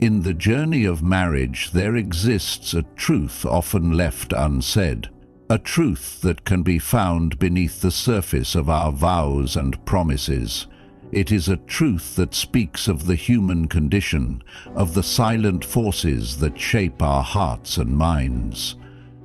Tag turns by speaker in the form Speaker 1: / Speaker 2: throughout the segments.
Speaker 1: In the journey of marriage, there exists a truth often left unsaid, a truth that can be found beneath the surface of our vows and promises. It is a truth that speaks of the human condition, of the silent forces that shape our hearts and minds.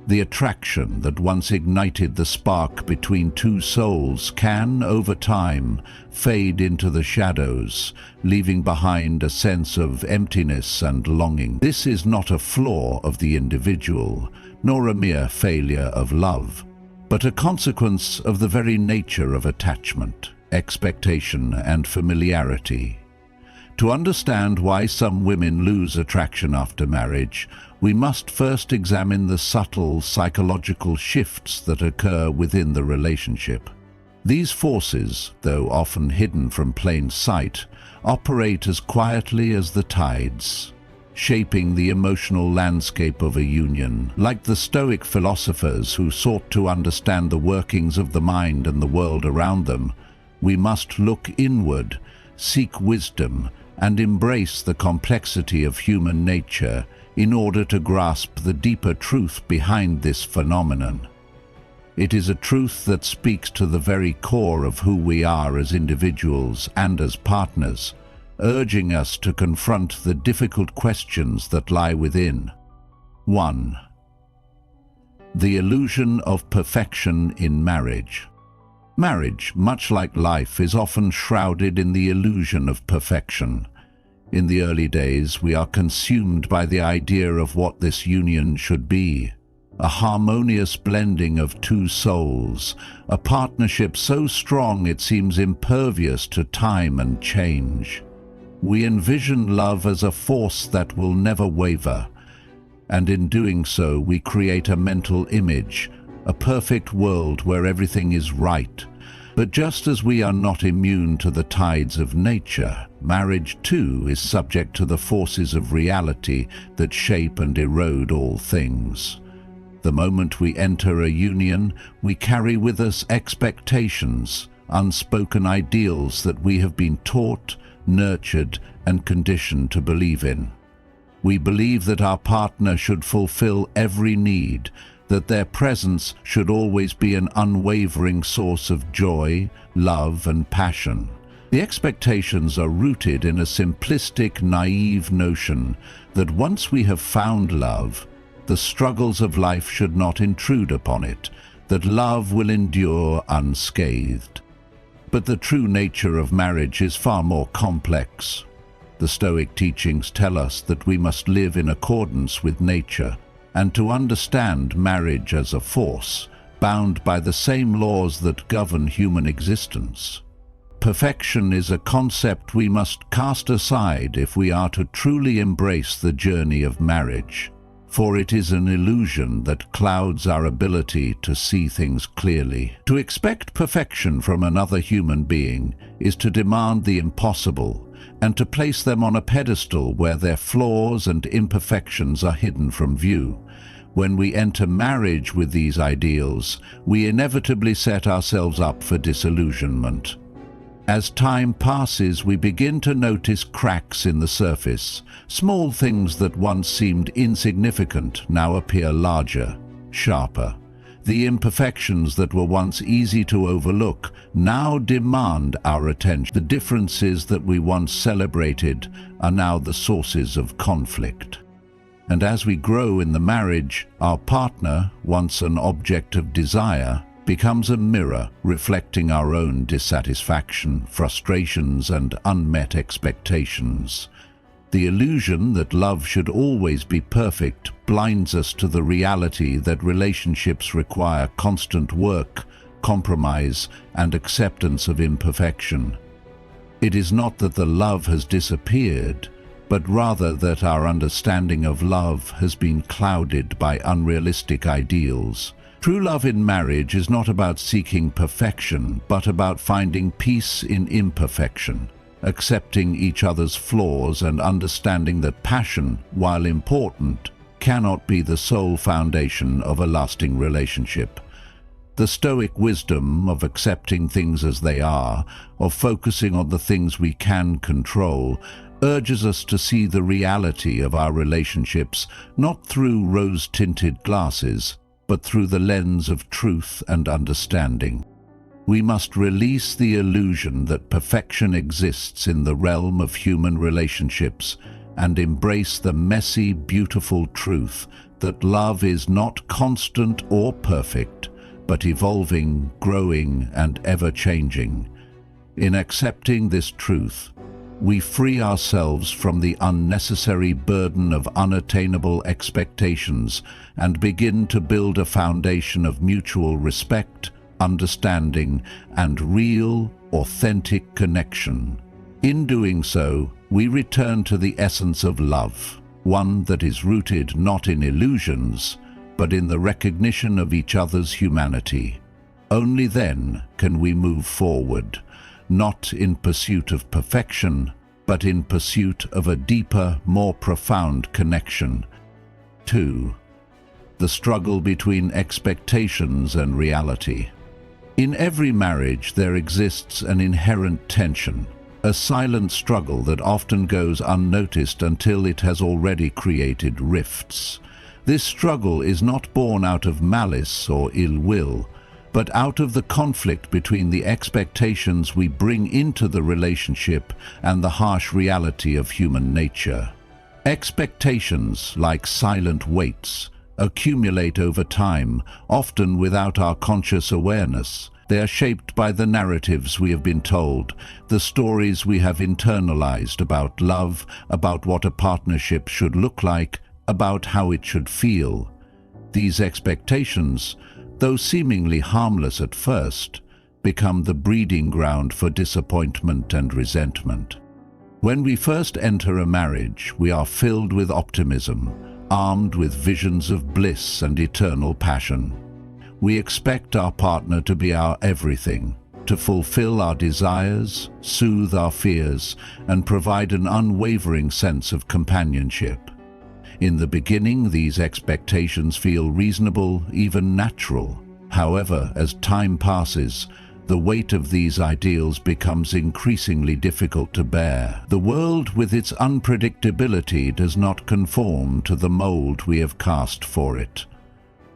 Speaker 1: The attraction that once ignited the spark between two souls can, over time, fade into the shadows, leaving behind a sense of emptiness and longing. This is not a flaw of the individual, nor a mere failure of love, but a consequence of the very nature of attachment, expectation, and familiarity. To understand why some women lose attraction after marriage, we must first examine the subtle psychological shifts that occur within the relationship. These forces, though often hidden from plain sight, operate as quietly as the tides, shaping the emotional landscape of a union. Like the Stoic philosophers who sought to understand the workings of the mind and the world around them, we must look inward, seek wisdom, and embrace the complexity of human nature in order to grasp the deeper truth behind this phenomenon. It is a truth that speaks to the very core of who we are as individuals and as partners, urging us to confront the difficult questions that lie within. 1. The illusion of perfection in marriage. Marriage, much like life, is often shrouded in the illusion of perfection. In the early days, we are consumed by the idea of what this union should be. A harmonious blending of two souls, a partnership so strong it seems impervious to time and change. We envision love as a force that will never waver, and in doing so we create a mental image, a perfect world where everything is right. But just as we are not immune to the tides of nature, marriage too is subject to the forces of reality that shape and erode all things. The moment we enter a union, we carry with us expectations, unspoken ideals that we have been taught, nurtured, and conditioned to believe in. We believe that our partner should fulfill every need, that their presence should always be an unwavering source of joy, love, and passion. The expectations are rooted in a simplistic, naive notion that once we have found love, the struggles of life should not intrude upon it, that love will endure unscathed. But the true nature of marriage is far more complex. The Stoic teachings tell us that we must live in accordance with nature, and to understand marriage as a force, bound by the same laws that govern human existence. Perfection is a concept we must cast aside if we are to truly embrace the journey of marriage, for it is an illusion that clouds our ability to see things clearly. To expect perfection from another human being is to demand the impossible, and to place them on a pedestal where their flaws and imperfections are hidden from view. When we enter marriage with these ideals, we inevitably set ourselves up for disillusionment. As time passes, we begin to notice cracks in the surface. Small things that once seemed insignificant now appear larger, sharper. The imperfections that were once easy to overlook now demand our attention. The differences that we once celebrated are now the sources of conflict. And as we grow in the marriage, our partner, once an object of desire, becomes a mirror reflecting our own dissatisfaction, frustrations, and unmet expectations. The illusion that love should always be perfect blinds us to the reality that relationships require constant work, compromise, and acceptance of imperfection. It is not that the love has disappeared, but rather that our understanding of love has been clouded by unrealistic ideals. True love in marriage is not about seeking perfection, but about finding peace in imperfection, accepting each other's flaws and understanding that passion, while important, cannot be the sole foundation of a lasting relationship. The Stoic wisdom of accepting things as they are, of focusing on the things we can control, urges us to see the reality of our relationships not through rose-tinted glasses, but through the lens of truth and understanding. We must release the illusion that perfection exists in the realm of human relationships and embrace the messy, beautiful truth that love is not constant or perfect, but evolving, growing, and ever-changing. In accepting this truth, we free ourselves from the unnecessary burden of unattainable expectations and begin to build a foundation of mutual respect, understanding, and real, authentic connection. In doing so, we return to the essence of love, one that is rooted not in illusions, but in the recognition of each other's humanity. Only then can we move forward, not in pursuit of perfection, but in pursuit of a deeper, more profound connection. 2. The struggle between expectations and reality. In every marriage there exists an inherent tension, a silent struggle that often goes unnoticed until it has already created rifts. This struggle is not born out of malice or ill will, but out of the conflict between the expectations we bring into the relationship and the harsh reality of human nature. Expectations, like silent weights, accumulate over time, often without our conscious awareness. They are shaped by the narratives we have been told, the stories we have internalized about love, about what a partnership should look like, about how it should feel. These expectations, though seemingly harmless at first, become the breeding ground for disappointment and resentment. When we first enter a marriage, we are filled with optimism, armed with visions of bliss and eternal passion. We expect our partner to be our everything, to fulfill our desires, soothe our fears, and provide an unwavering sense of companionship. In the beginning, these expectations feel reasonable, even natural. However, as time passes, the weight of these ideals becomes increasingly difficult to bear. The world, with its unpredictability, does not conform to the mold we have cast for it.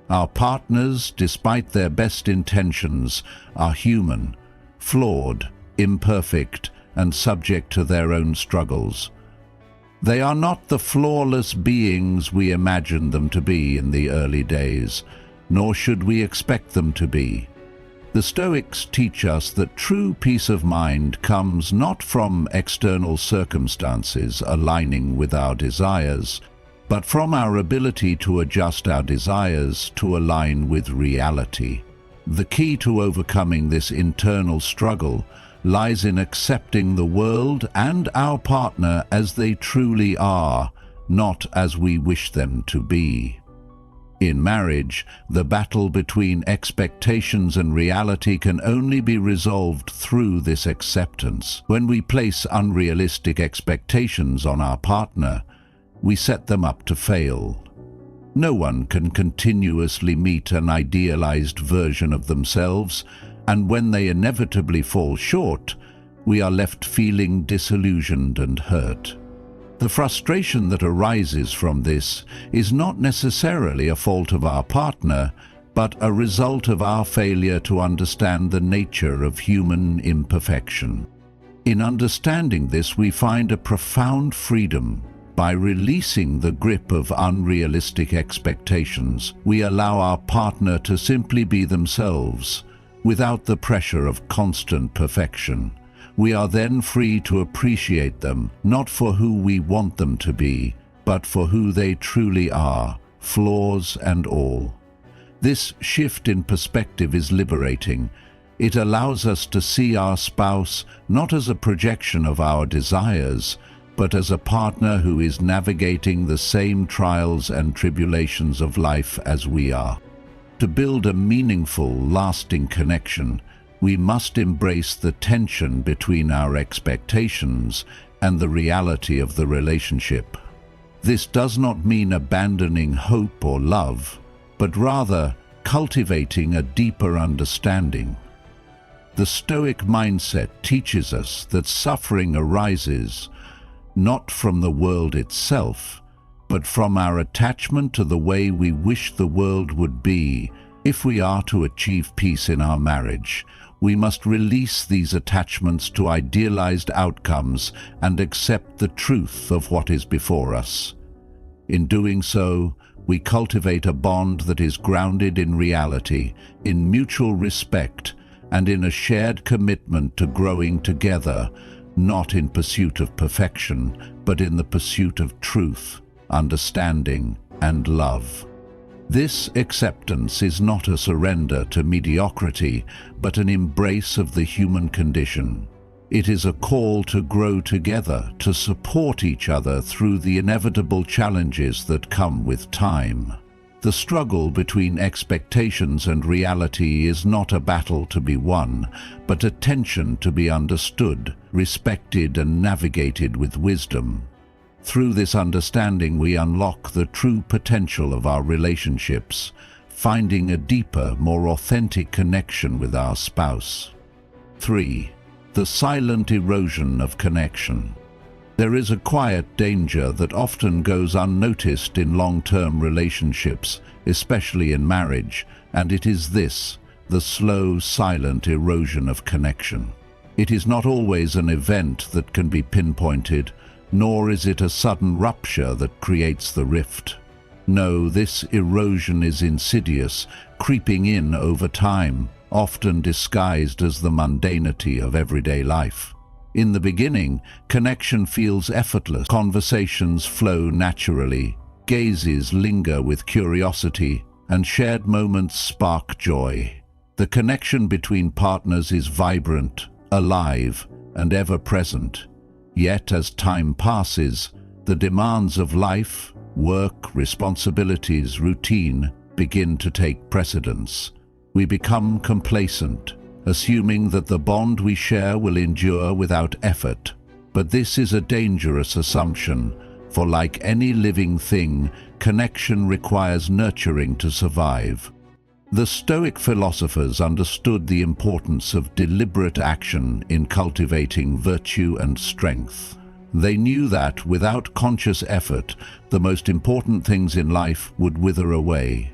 Speaker 1: Our partners, despite their best intentions, are human, flawed, imperfect, and subject to their own struggles. They are not the flawless beings we imagined them to be in the early days, nor should we expect them to be. The Stoics teach us that true peace of mind comes not from external circumstances aligning with our desires, but from our ability to adjust our desires to align with reality. The key to overcoming this internal struggle lies in accepting the world and our partner as they truly are, not as we wish them to be. In marriage, the battle between expectations and reality can only be resolved through this acceptance. When we place unrealistic expectations on our partner, we set them up to fail. No one can continuously meet an idealized version of themselves, and when they inevitably fall short, we are left feeling disillusioned and hurt. The frustration that arises from this is not necessarily a fault of our partner, but a result of our failure to understand the nature of human imperfection. In understanding this, we find a profound freedom. By releasing the grip of unrealistic expectations, we allow our partner to simply be themselves, without the pressure of constant perfection. We are then free to appreciate them, not for who we want them to be, but for who they truly are, flaws and all. This shift in perspective is liberating. It allows us to see our spouse not as a projection of our desires, but as a partner who is navigating the same trials and tribulations of life as we are. To build a meaningful, lasting connection, we must embrace the tension between our expectations and the reality of the relationship. This does not mean abandoning hope or love, but rather cultivating a deeper understanding. The Stoic mindset teaches us that suffering arises not from the world itself, but from our attachment to the way we wish the world would be. If we are to achieve peace in our marriage, we must release these attachments to idealized outcomes and accept the truth of what is before us. In doing so, we cultivate a bond that is grounded in reality, in mutual respect, and in a shared commitment to growing together, not in pursuit of perfection, but in the pursuit of truth, understanding, and love. This acceptance is not a surrender to mediocrity, but an embrace of the human condition. It is a call to grow together, to support each other through the inevitable challenges that come with time. The struggle between expectations and reality is not a battle to be won, but a tension to be understood, respected, and navigated with wisdom. Through this understanding, we unlock the true potential of our relationships, finding a deeper, more authentic connection with our spouse. 3. The silent erosion of connection. There is a quiet danger that often goes unnoticed in long-term relationships, especially in marriage, and it is this: the slow, silent erosion of connection. It is not always an event that can be pinpointed, nor is it a sudden rupture that creates the rift. No, this erosion is insidious, creeping in over time, often disguised as the mundanity of everyday life. In the beginning, connection feels effortless. Conversations flow naturally, gazes linger with curiosity, and shared moments spark joy. The connection between partners is vibrant, alive, and ever-present. Yet, as time passes, the demands of life, work, responsibilities, routine begin to take precedence. We become complacent, assuming that the bond we share will endure without effort. But this is a dangerous assumption, for like any living thing, connection requires nurturing to survive. The Stoic philosophers understood the importance of deliberate action in cultivating virtue and strength. They knew that, without conscious effort, the most important things in life would wither away.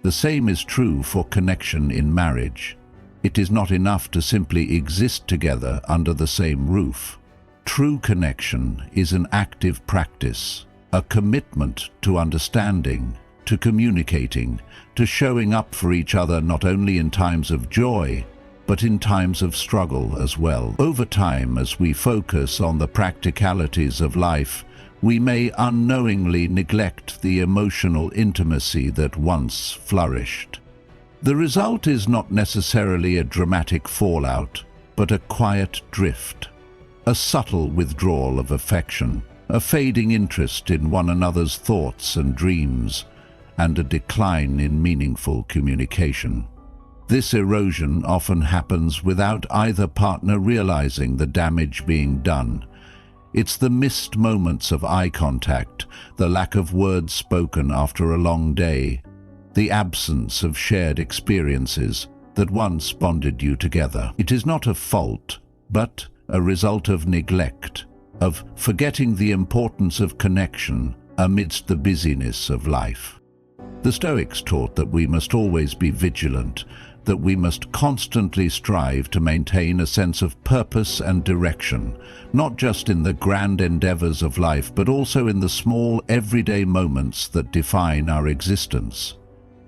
Speaker 1: The same is true for connection in marriage. It is not enough to simply exist together under the same roof. True connection is an active practice, a commitment to understanding, to communicating, to showing up for each other not only in times of joy, but in times of struggle as well. Over time, as we focus on the practicalities of life, we may unknowingly neglect the emotional intimacy that once flourished. The result is not necessarily a dramatic fallout, but a quiet drift, a subtle withdrawal of affection, a fading interest in one another's thoughts and dreams, and a decline in meaningful communication. This erosion often happens without either partner realizing the damage being done. It's the missed moments of eye contact, the lack of words spoken after a long day, the absence of shared experiences that once bonded you together. It is not a fault, but a result of neglect, of forgetting the importance of connection amidst the busyness of life. The Stoics taught that we must always be vigilant, that we must constantly strive to maintain a sense of purpose and direction, not just in the grand endeavors of life, but also in the small, everyday moments that define our existence.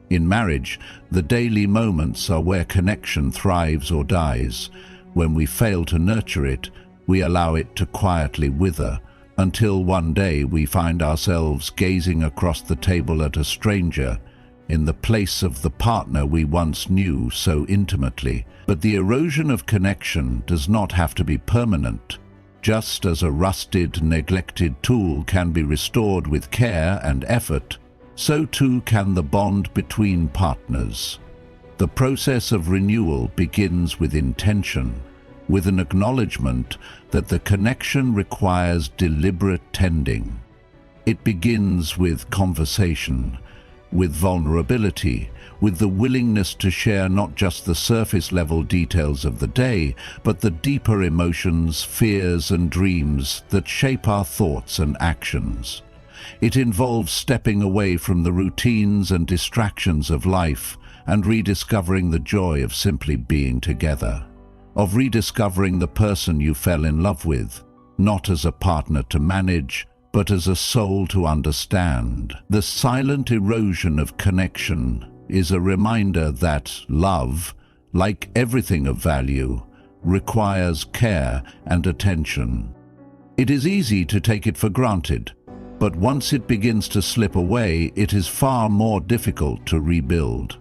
Speaker 1: In marriage, the daily moments are where connection thrives or dies. When we fail to nurture it, we allow it to quietly wither, until one day we find ourselves gazing across the table at a stranger in the place of the partner we once knew so intimately. But the erosion of connection does not have to be permanent. Just as a rusted, neglected tool can be restored with care and effort, so too can the bond between partners. The process of renewal begins with intention, with an acknowledgement that the connection requires deliberate tending. It begins with conversation, with vulnerability, with the willingness to share not just the surface-level details of the day, but the deeper emotions, fears, and dreams that shape our thoughts and actions. It involves stepping away from the routines and distractions of life and rediscovering the joy of simply being together, of rediscovering the person you fell in love with, not as a partner to manage, but as a soul to understand. The silent erosion of connection is a reminder that love, like everything of value, requires care and attention. It is easy to take it for granted, but once it begins to slip away, it is far more difficult to rebuild.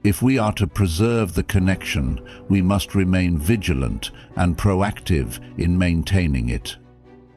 Speaker 1: If we are to preserve the connection, we must remain vigilant and proactive in maintaining it,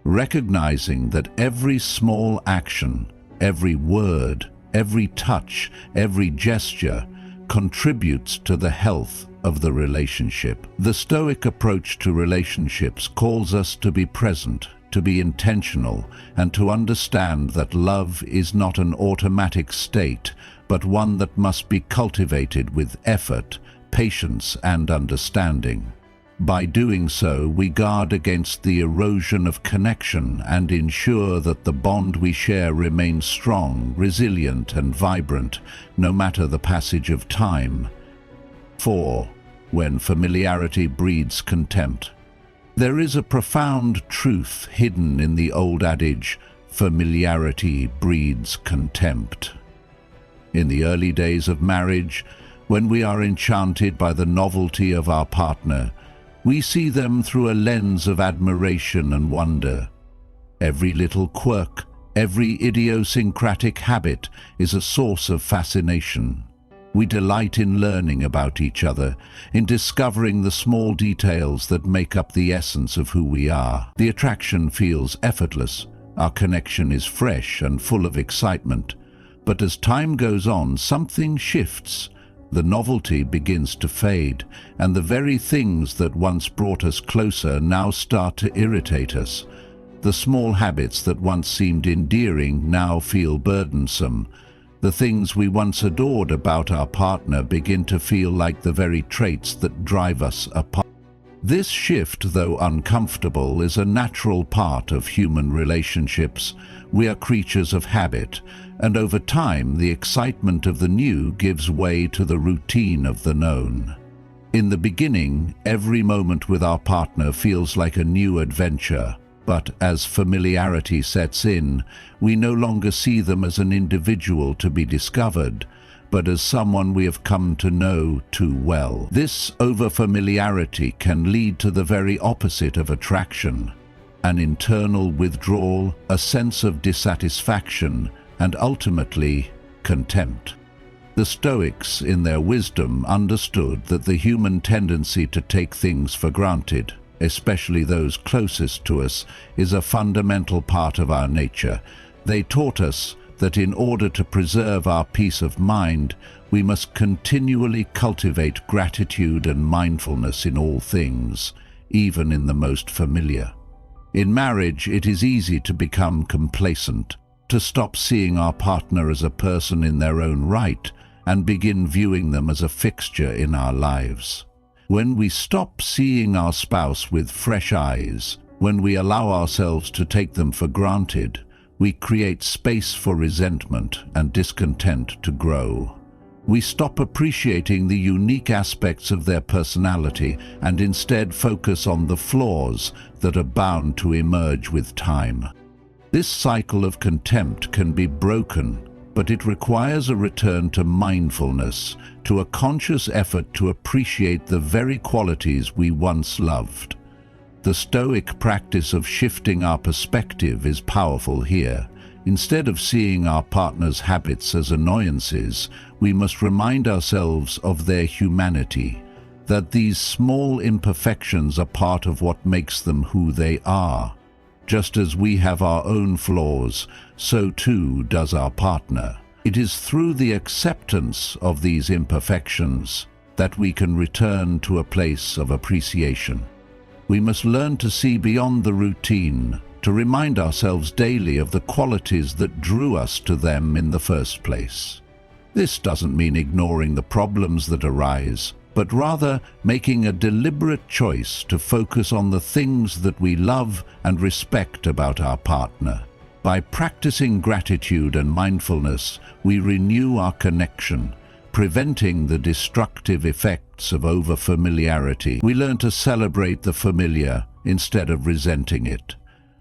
Speaker 1: recognizing that every small action, every word, every touch, every gesture contributes to the health of the relationship. The Stoic approach to relationships calls us to be present, to be intentional, and to understand that love is not an automatic state, but one that must be cultivated with effort, patience, and understanding. By doing so, we guard against the erosion of connection and ensure that the bond we share remains strong, resilient, and vibrant, no matter the passage of time. 4. When familiarity breeds contempt. There is a profound truth hidden in the old adage, familiarity breeds contempt. In the early days of marriage, when we are enchanted by the novelty of our partner, we see them through a lens of admiration and wonder. Every little quirk, every idiosyncratic habit is a source of fascination. We delight in learning about each other, in discovering the small details that make up the essence of who we are. The attraction feels effortless, our connection is fresh and full of excitement. But as time goes on, something shifts. The novelty begins to fade, and the very things that once brought us closer now start to irritate us. The small habits that once seemed endearing now feel burdensome. The things we once adored about our partner begin to feel like the very traits that drive us apart. This shift, though uncomfortable, is a natural part of human relationships. We are creatures of habit, and over time the excitement of the new gives way to the routine of the known. In the beginning, every moment with our partner feels like a new adventure, but as familiarity sets in, we no longer see them as an individual to be discovered, but as someone we have come to know too well. This over-familiarity can lead to the very opposite of attraction, an internal withdrawal, a sense of dissatisfaction, and ultimately, contempt. The Stoics, in their wisdom, understood that the human tendency to take things for granted, especially those closest to us, is a fundamental part of our nature. They taught us that in order to preserve our peace of mind, we must continually cultivate gratitude and mindfulness in all things, even in the most familiar. In marriage, it is easy to become complacent, to stop seeing our partner as a person in their own right and begin viewing them as a fixture in our lives. When we stop seeing our spouse with fresh eyes, when we allow ourselves to take them for granted, we create space for resentment and discontent to grow. We stop appreciating the unique aspects of their personality and instead focus on the flaws that are bound to emerge with time. This cycle of contempt can be broken, but it requires a return to mindfulness, to a conscious effort to appreciate the very qualities we once loved. The Stoic practice of shifting our perspective is powerful here. Instead of seeing our partner's habits as annoyances, we must remind ourselves of their humanity, that these small imperfections are part of what makes them who they are. Just as we have our own flaws, so too does our partner. It is through the acceptance of these imperfections that we can return to a place of appreciation. We must learn to see beyond the routine, to remind ourselves daily of the qualities that drew us to them in the first place. This doesn't mean ignoring the problems that arise, but rather making a deliberate choice to focus on the things that we love and respect about our partner. By practicing gratitude and mindfulness, we renew our connection, preventing the destructive effects of over-familiarity. We learn to celebrate the familiar instead of resenting it.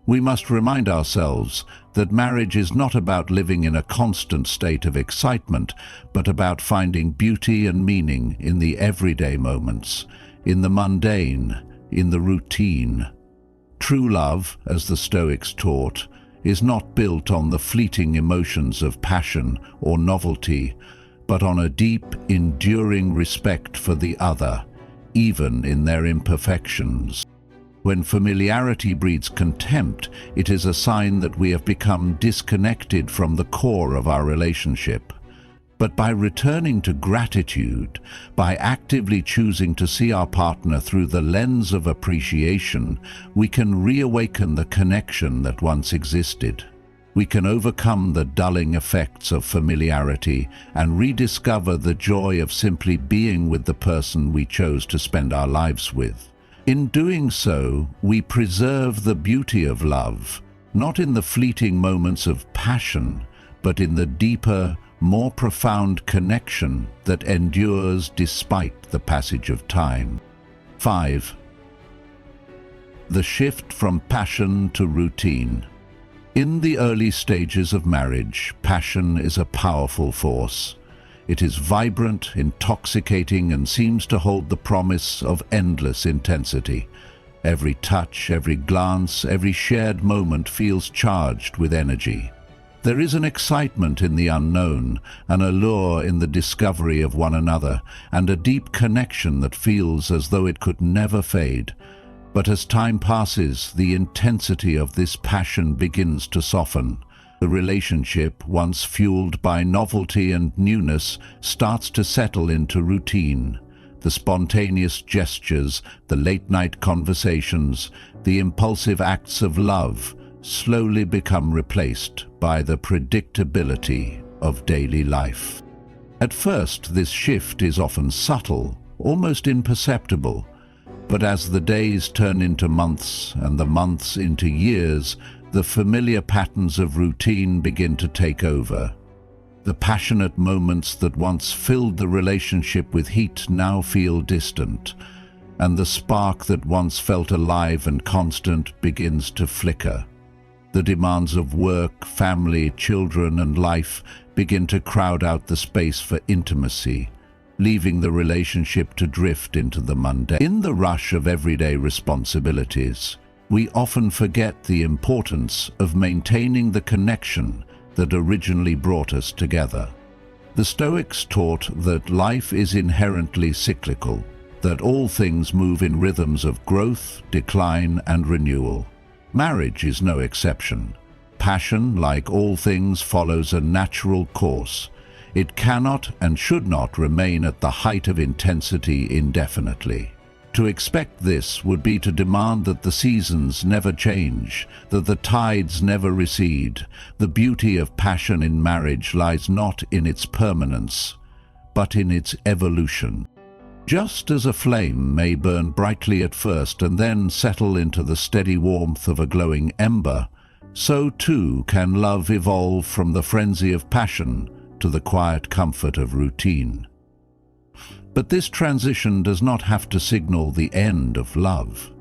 Speaker 1: We must remind ourselves that marriage is not about living in a constant state of excitement, but about finding beauty and meaning in the everyday moments, in the mundane, in the routine. True love, as the Stoics taught, is not built on the fleeting emotions of passion or novelty, but on a deep, enduring respect for the other, even in their imperfections. When familiarity breeds contempt, it is a sign that we have become disconnected from the core of our relationship. But by returning to gratitude, by actively choosing to see our partner through the lens of appreciation, we can reawaken the connection that once existed. We can overcome the dulling effects of familiarity and rediscover the joy of simply being with the person we chose to spend our lives with. In doing so, we preserve the beauty of love, not in the fleeting moments of passion, but in the deeper, more profound connection that endures despite the passage of time. 5. The shift from passion to routine. In the early stages of marriage, passion is a powerful force. It is vibrant, intoxicating, and seems to hold the promise of endless intensity. Every touch, every glance, every shared moment feels charged with energy. There is an excitement in the unknown, an allure in the discovery of one another, and a deep connection that feels as though it could never fade. But as time passes, the intensity of this passion begins to soften. The relationship, once fueled by novelty and newness, starts to settle into routine. The spontaneous gestures, the late-night conversations, the impulsive acts of love slowly become replaced by the predictability of daily life. At first, this shift is often subtle, almost imperceptible, but as the days turn into months and the months into years, the familiar patterns of routine begin to take over. The passionate moments that once filled the relationship with heat now feel distant, and the spark that once felt alive and constant begins to flicker. The demands of work, family, children, and life begin to crowd out the space for intimacy, leaving the relationship to drift into the mundane. In the rush of everyday responsibilities, we often forget the importance of maintaining the connection that originally brought us together. The Stoics taught that life is inherently cyclical, that all things move in rhythms of growth, decline, and renewal. Marriage is no exception. Passion, like all things, follows a natural course. It cannot and should not remain at the height of intensity indefinitely. To expect this would be to demand that the seasons never change, that the tides never recede. The beauty of passion in marriage lies not in its permanence, but in its evolution. Just as a flame may burn brightly at first and then settle into the steady warmth of a glowing ember, so too can love evolve from the frenzy of passion to the quiet comfort of routine. But this transition does not have to signal the end of love.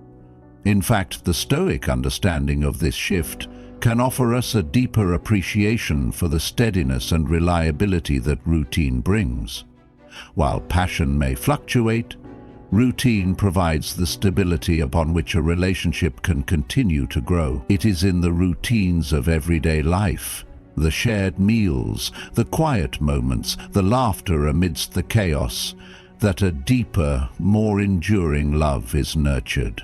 Speaker 1: In fact, the Stoic understanding of this shift can offer us a deeper appreciation for the steadiness and reliability that routine brings. While passion may fluctuate, routine provides the stability upon which a relationship can continue to grow. It is in the routines of everyday life, the shared meals, the quiet moments, the laughter amidst the chaos, that a deeper, more enduring love is nurtured.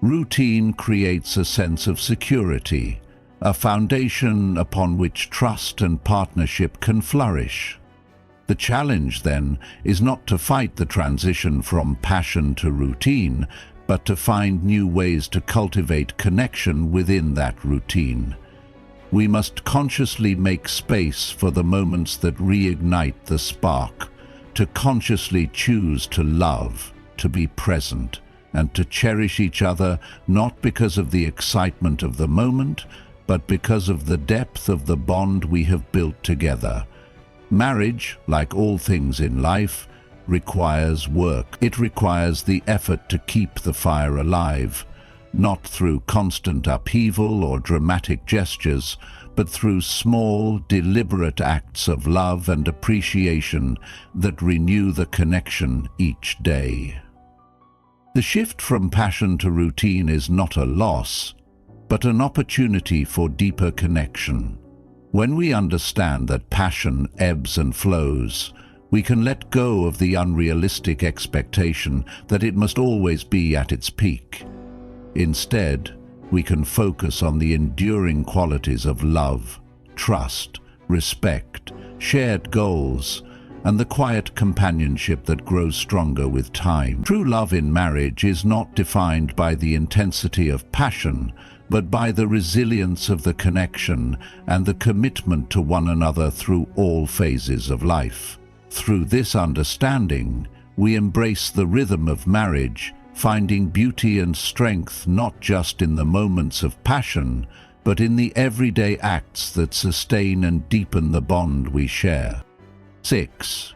Speaker 1: Routine creates a sense of security, a foundation upon which trust and partnership can flourish. The challenge, then, is not to fight the transition from passion to routine, but to find new ways to cultivate connection within that routine. We must consciously make space for the moments that reignite the spark, to consciously choose to love, to be present, and to cherish each other, not because of the excitement of the moment, but because of the depth of the bond we have built together. Marriage, like all things in life, requires work. It requires the effort to keep the fire alive, not through constant upheaval or dramatic gestures, but through small, deliberate acts of love and appreciation that renew the connection each day. The shift from passion to routine is not a loss, but an opportunity for deeper connection. When we understand that passion ebbs and flows, we can let go of the unrealistic expectation that it must always be at its peak. Instead, we can focus on the enduring qualities of love, trust, respect, shared goals, and the quiet companionship that grows stronger with time. True love in marriage is not defined by the intensity of passion, but by the resilience of the connection and the commitment to one another through all phases of life. Through this understanding, we embrace the rhythm of marriage, finding beauty and strength not just in the moments of passion, but in the everyday acts that sustain and deepen the bond we share. 6.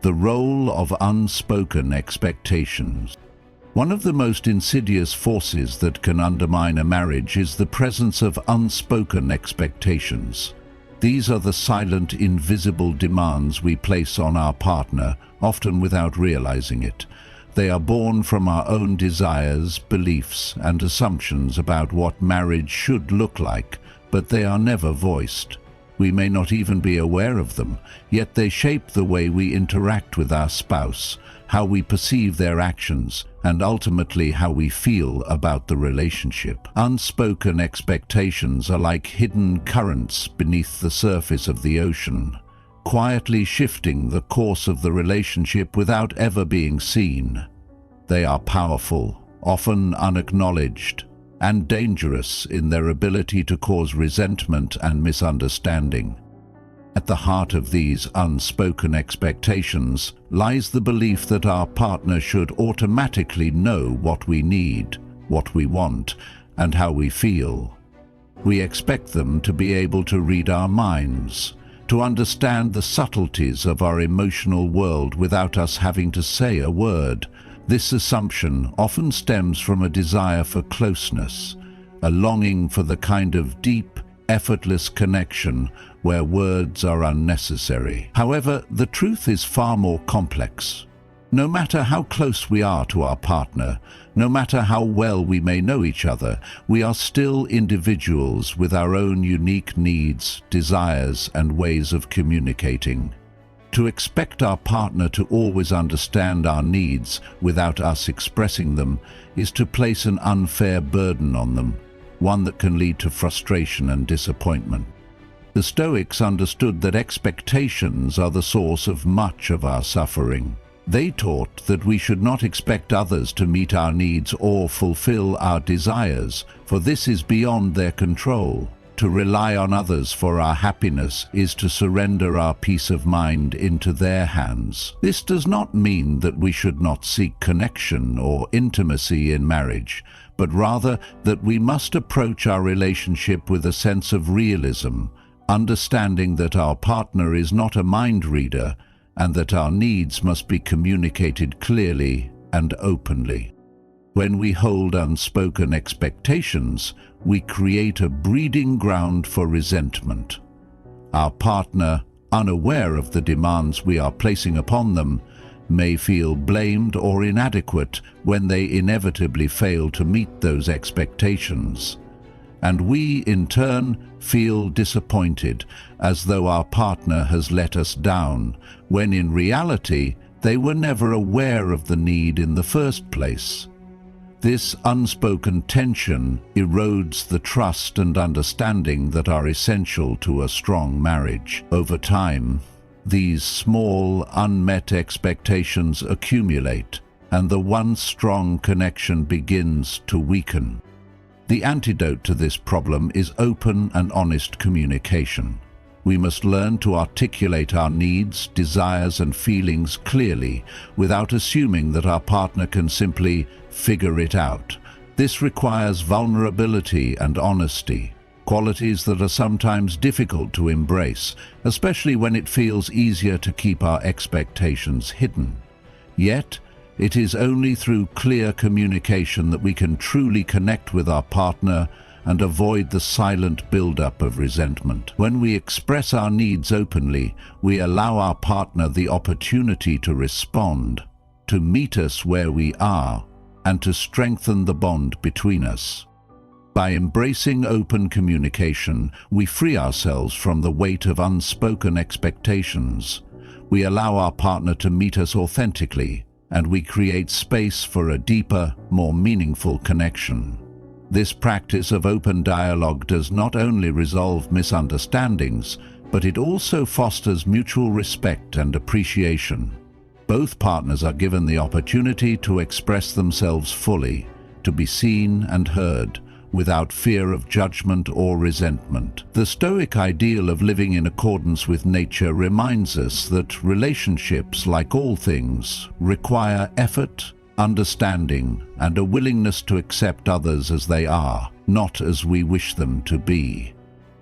Speaker 1: The role of unspoken expectations. One of the most insidious forces that can undermine a marriage is the presence of unspoken expectations. These are the silent, invisible demands we place on our partner, often without realizing it. They are born from our own desires, beliefs, and assumptions about what marriage should look like, but they are never voiced. We may not even be aware of them, yet they shape the way we interact with our spouse, how we perceive their actions, and ultimately how we feel about the relationship. Unspoken expectations are like hidden currents beneath the surface of the ocean, quietly shifting the course of the relationship without ever being seen. They are powerful, often unacknowledged, and dangerous in their ability to cause resentment and misunderstanding. At the heart of these unspoken expectations lies the belief that our partner should automatically know what we need, what we want, and how we feel. We expect them to be able to read our minds, to understand the subtleties of our emotional world without us having to say a word. This assumption often stems from a desire for closeness, a longing for the kind of deep, effortless connection where words are unnecessary. However, the truth is far more complex. No matter how close we are to our partner, no matter how well we may know each other, we are still individuals with our own unique needs, desires, and ways of communicating. To expect our partner to always understand our needs without us expressing them is to place an unfair burden on them, one that can lead to frustration and disappointment. The Stoics understood that expectations are the source of much of our suffering. They taught that we should not expect others to meet our needs or fulfill our desires, for this is beyond their control. To rely on others for our happiness is to surrender our peace of mind into their hands. This does not mean that we should not seek connection or intimacy in marriage, but rather that we must approach our relationship with a sense of realism, understanding that our partner is not a mind reader and that our needs must be communicated clearly and openly. When we hold unspoken expectations, we create a breeding ground for resentment. Our partner, unaware of the demands we are placing upon them, may feel blamed or inadequate when they inevitably fail to meet those expectations. And we, in turn, feel disappointed, as though our partner has let us down, when in reality they were never aware of the need in the first place. This unspoken tension erodes the trust and understanding that are essential to a strong marriage. Over time, these small, unmet expectations accumulate, and the once strong connection begins to weaken. The antidote to this problem is open and honest communication. We must learn to articulate our needs, desires, and feelings clearly without assuming that our partner can simply figure it out. This requires vulnerability and honesty, qualities that are sometimes difficult to embrace, especially when it feels easier to keep our expectations hidden. Yet, it is only through clear communication that we can truly connect with our partner and avoid the silent buildup of resentment. When we express our needs openly, we allow our partner the opportunity to respond, to meet us where we are, and to strengthen the bond between us. By embracing open communication, we free ourselves from the weight of unspoken expectations. We allow our partner to meet us authentically, and we create space for a deeper, more meaningful connection. This practice of open dialogue does not only resolve misunderstandings, but it also fosters mutual respect and appreciation. Both partners are given the opportunity to express themselves fully, to be seen and heard, without fear of judgment or resentment. The Stoic ideal of living in accordance with nature reminds us that relationships, like all things, require effort, understanding, and a willingness to accept others as they are, not as we wish them to be.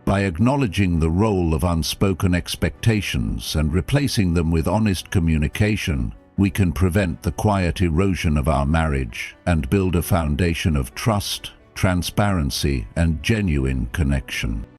Speaker 1: By acknowledging the role of unspoken expectations and replacing them with honest communication, we can prevent the quiet erosion of our marriage and build a foundation of trust, transparency, and genuine connection.